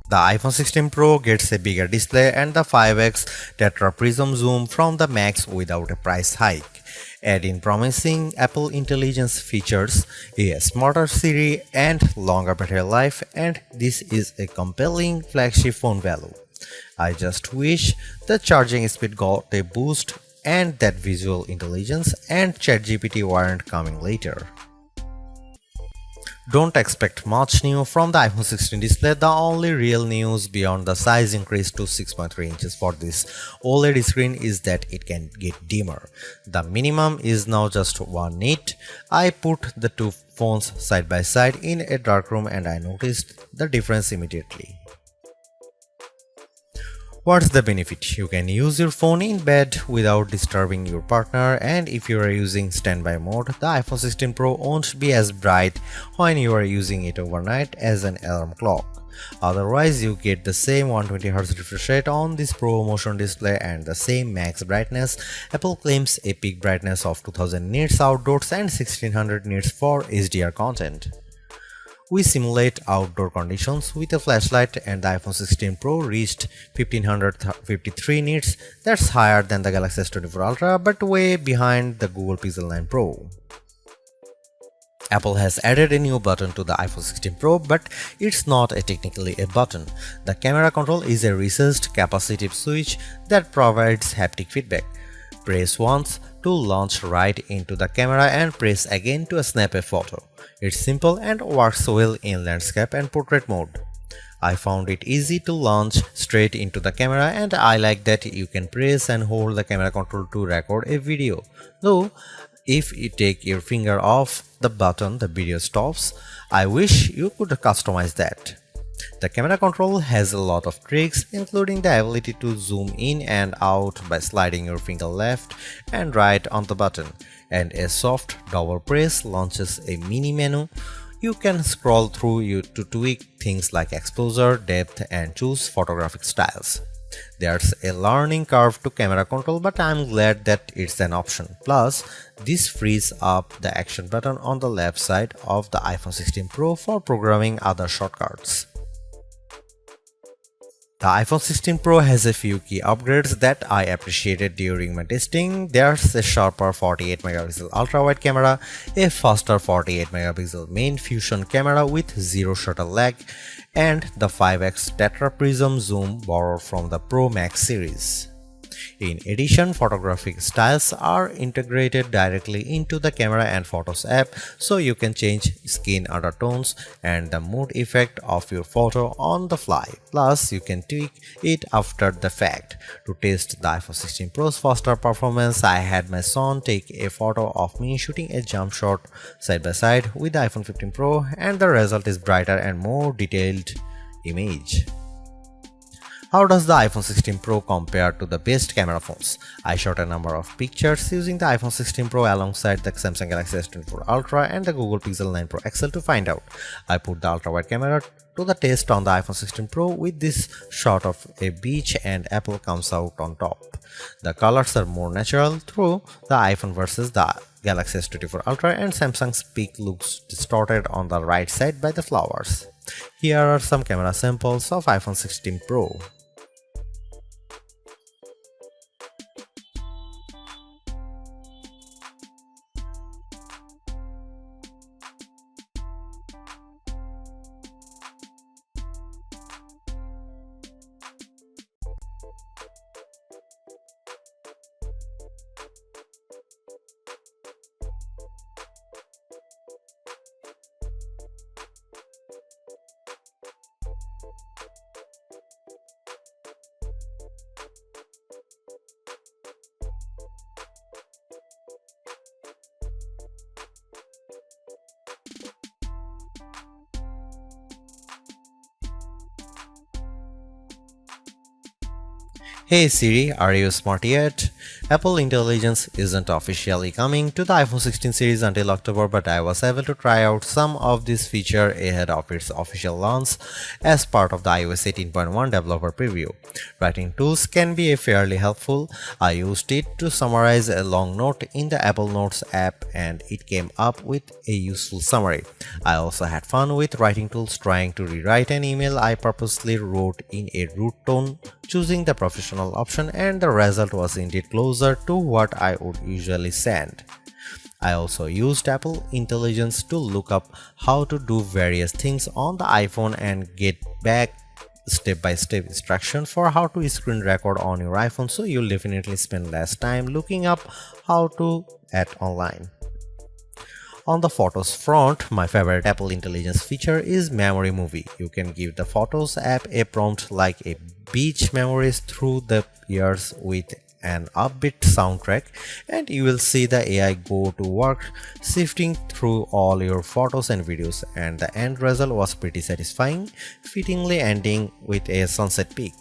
The iPhone 16 Pro gets a bigger display and the 5x tetra prism zoom from the Max without a price hike. Add in promising Apple Intelligence features, a smarter Siri, and longer battery life, and this is a compelling flagship phone value. I just wish the charging speed got a boost and that visual intelligence and ChatGPT weren't coming later. Don't expect much new from the iPhone 16 display. The only real news beyond the size increase to 6.3 inches for this OLED screen is that it can get dimmer. The minimum is now just 1 nit. I put the two phones side by side in a dark room and I noticed the difference immediately. What's the benefit? You can use your phone in bed without disturbing your partner, and if you are using standby mode, the iPhone 16 Pro won't be as bright when you are using it overnight as an alarm clock. Otherwise, you get the same 120Hz refresh rate on this Pro Motion display and the same max brightness. Apple claims a peak brightness of 2000 nits outdoors and 1600 nits for HDR content. We simulate outdoor conditions with a flashlight and the iPhone 16 Pro reached 1553 nits. That's higher than the Galaxy S24 Ultra but way behind the Google Pixel 9 Pro. Apple has added a new button to the iPhone 16 Pro, but it's not technically a button. The camera control is a recessed capacitive switch that provides haptic feedback. Press once to launch right into the camera and press again to snap a photo. It's simple and works well in landscape and portrait mode. I found it easy to launch straight into the camera and I like that you can press and hold the camera control to record a video. Though, if you take your finger off the button, the video stops. I wish you could customize that. The camera control has a lot of tricks, including the ability to zoom in and out by sliding your finger left and right on the button, and a soft double press launches a mini menu. You can scroll through to tweak things like exposure, depth, and choose photographic styles. There's a learning curve to camera control, but I'm glad that it's an option. Plus, this frees up the action button on the left side of the iPhone 16 Pro for programming other shortcuts. The iPhone 16 Pro has a few key upgrades that I appreciated during my testing. There's a sharper 48MP ultra-wide camera, a faster 48MP main fusion camera with zero shutter lag, and the 5x tetra prism zoom borrowed from the Pro Max series. In addition, photographic styles are integrated directly into the Camera and Photos app, so you can change skin undertones and the mood effect of your photo on the fly. Plus, you can tweak it after the fact. To test the iPhone 16 Pro's faster performance, I had my son take a photo of me shooting a jump shot side by side with the iPhone 15 Pro, and the result is brighter and more detailed image. How does the iPhone 16 Pro compare to the best camera phones? I shot a number of pictures using the iPhone 16 Pro alongside the Samsung Galaxy S24 Ultra and the Google Pixel 9 Pro XL to find out. I put the ultra-wide camera to the test on the iPhone 16 Pro with this shot of a beach and Apple comes out on top. The colors are more natural through the iPhone versus the Galaxy S24 Ultra, and Samsung's peak looks distorted on the right side by the flowers. Here are some camera samples of iPhone 16 Pro. Hey Siri, are you smart yet? Apple Intelligence isn't officially coming to the iPhone 16 series until October, but I was able to try out some of this feature ahead of its official launch as part of the iOS 18.1 developer preview. Writing tools can be fairly helpful. I used it to summarize a long note in the Apple Notes app and it came up with a useful summary. I also had fun with writing tools trying to rewrite an email I purposely wrote in a rude tone, choosing the professional option, and the result was indeed closer to what I would usually send. I also used Apple Intelligence to look up how to do various things on the iPhone and get back step-by-step instruction for how to screen record on your iPhone, so you'll definitely spend less time looking up how to at online. On the Photos front, my favorite Apple Intelligence feature is Memory Movie. You can give the Photos app a prompt like a beach memories through the years with an upbeat soundtrack, and you will see the AI go to work sifting through all your photos and videos, and the end result was pretty satisfying, fittingly ending with a sunset peak.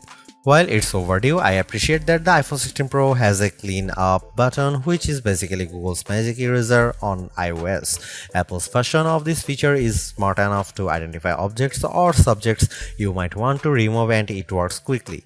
While it's overdue, I appreciate that the iPhone 16 Pro has a clean up button, which is basically Google's magic eraser on iOS. Apple's version of this feature is smart enough to identify objects or subjects you might want to remove, and it works quickly.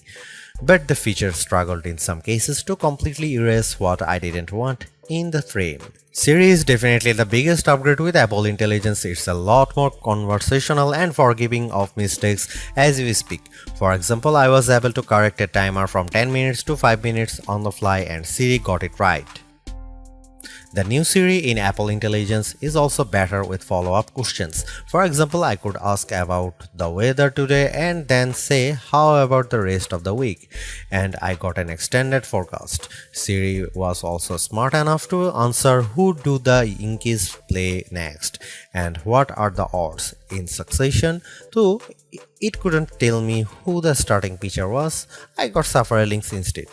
But the feature struggled in some cases to completely erase what I didn't want in the frame. Siri is definitely the biggest upgrade with Apple Intelligence. It's a lot more conversational and forgiving of mistakes as we speak. For example, I was able to correct a timer from 10 minutes to 5 minutes on the fly and Siri got it right. The new Siri in Apple Intelligence is also better with follow-up questions. For example, I could ask about the weather today and then say, how about the rest of the week? And I got an extended forecast. Siri was also smart enough to answer who do the Yankees play next and what are the odds in succession, though it couldn't tell me who the starting pitcher was. I got several links instead.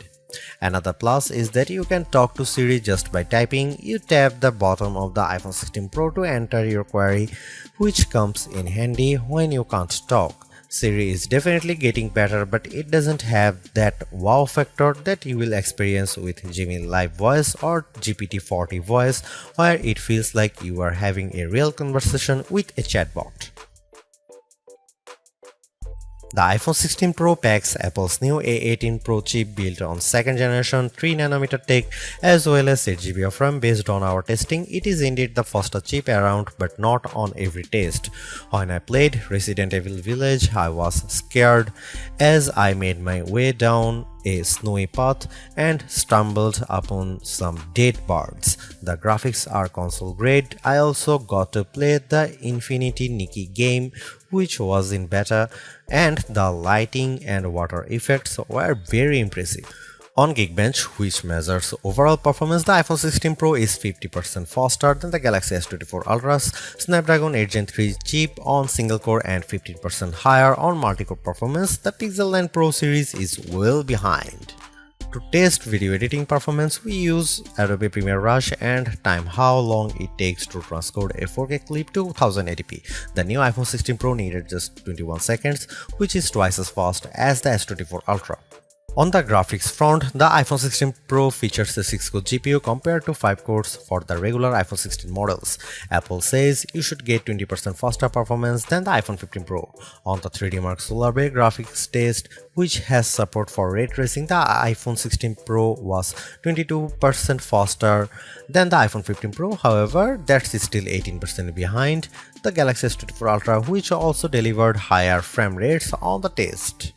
Another plus is that you can talk to Siri just by typing. You tap the bottom of the iPhone 16 Pro to enter your query, which comes in handy when you can't talk. Siri is definitely getting better, but it doesn't have that wow factor that you will experience with Gemini Live Voice or GPT-40 Voice, where it feels like you are having a real conversation with a chatbot. The iPhone 16 Pro packs Apple's new A18 Pro chip built on 2nd generation 3nm tech as well as 8GB of RAM. Based on our testing, it is indeed the fastest chip around, but not on every test. When I played Resident Evil Village, I was scared as I made my way down a snowy path and stumbled upon some dead birds. The graphics are console grade. I also got to play the Infinity Nikki game, which was in beta, and the lighting and water effects were very impressive. On Geekbench, which measures overall performance, the iPhone 16 Pro is 50% faster than the Galaxy S24 Ultra's Snapdragon 8 Gen 3 chip on single core and 15% higher on multi-core performance. The Pixel 9 Pro series is well behind. To test video editing performance, we use Adobe Premiere Rush and time how long it takes to transcode a 4K clip to 1080p. The new iPhone 16 Pro needed just 21 seconds, which is twice as fast as the S24 Ultra. On the graphics front, the iPhone 16 Pro features a 6-core GPU compared to 5 cores for the regular iPhone 16 models. Apple says you should get 20% faster performance than the iPhone 15 Pro. On the 3D Mark Solar Bay graphics test, which has support for ray tracing, the iPhone 16 Pro was 22% faster than the iPhone 15 Pro. However, that's still 18% behind the Galaxy S24 Ultra, which also delivered higher frame rates on the test.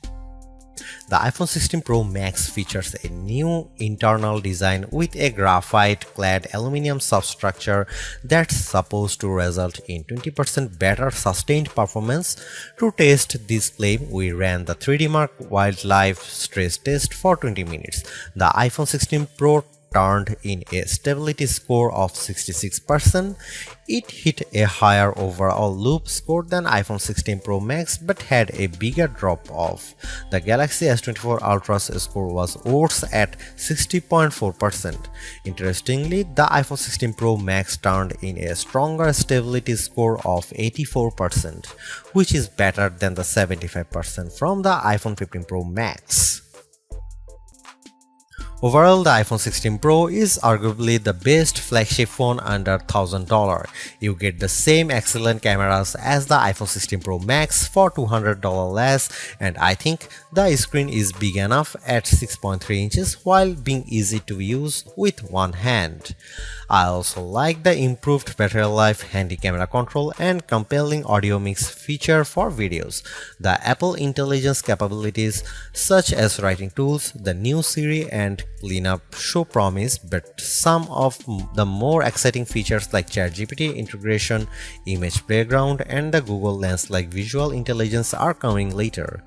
The iPhone 16 Pro Max features a new internal design with a graphite-clad aluminum substructure that's supposed to result in 20% better sustained performance. To test this claim, we ran the 3D Mark Wildlife stress test for 20 minutes. The iPhone 16 Pro turned in a stability score of 66%. It hit a higher overall loop score than iPhone 16 Pro Max but had a bigger drop-off. The Galaxy S24 Ultra's score was worse at 60.4%. Interestingly, the iPhone 16 Pro Max turned in a stronger stability score of 84%, which is better than the 75% from the iPhone 15 Pro Max. Overall, the iPhone 16 Pro is arguably the best flagship phone under $1,000. You get the same excellent cameras as the iPhone 16 Pro Max for $200 less, and I think the screen is big enough at 6.3 inches while being easy to use with one hand. I also like the improved battery life, handy camera control, and compelling audio mix feature for videos. The Apple Intelligence capabilities such as writing tools, the new Siri, and cleanup show promise, but some of the more exciting features like ChatGPT integration, image playground, and the Google Lens like visual intelligence are coming later.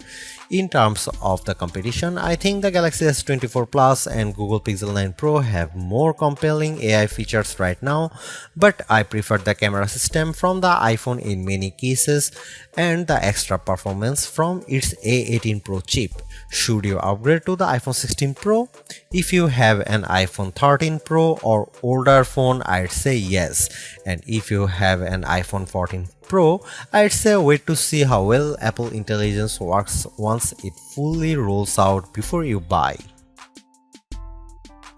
In terms of the competition, I think the Galaxy S24 Plus and Google Pixel 9 Pro have more compelling AI features right now, but I prefer the camera system from the iPhone in many cases and the extra performance from its A18 Pro chip. Should you upgrade to the iPhone 16 Pro? If you have an iPhone 13 Pro or older phone, I'd say yes. And if you have an iPhone 14 Pro, I'd say wait to see how well Apple Intelligence works once it fully rolls out before you buy.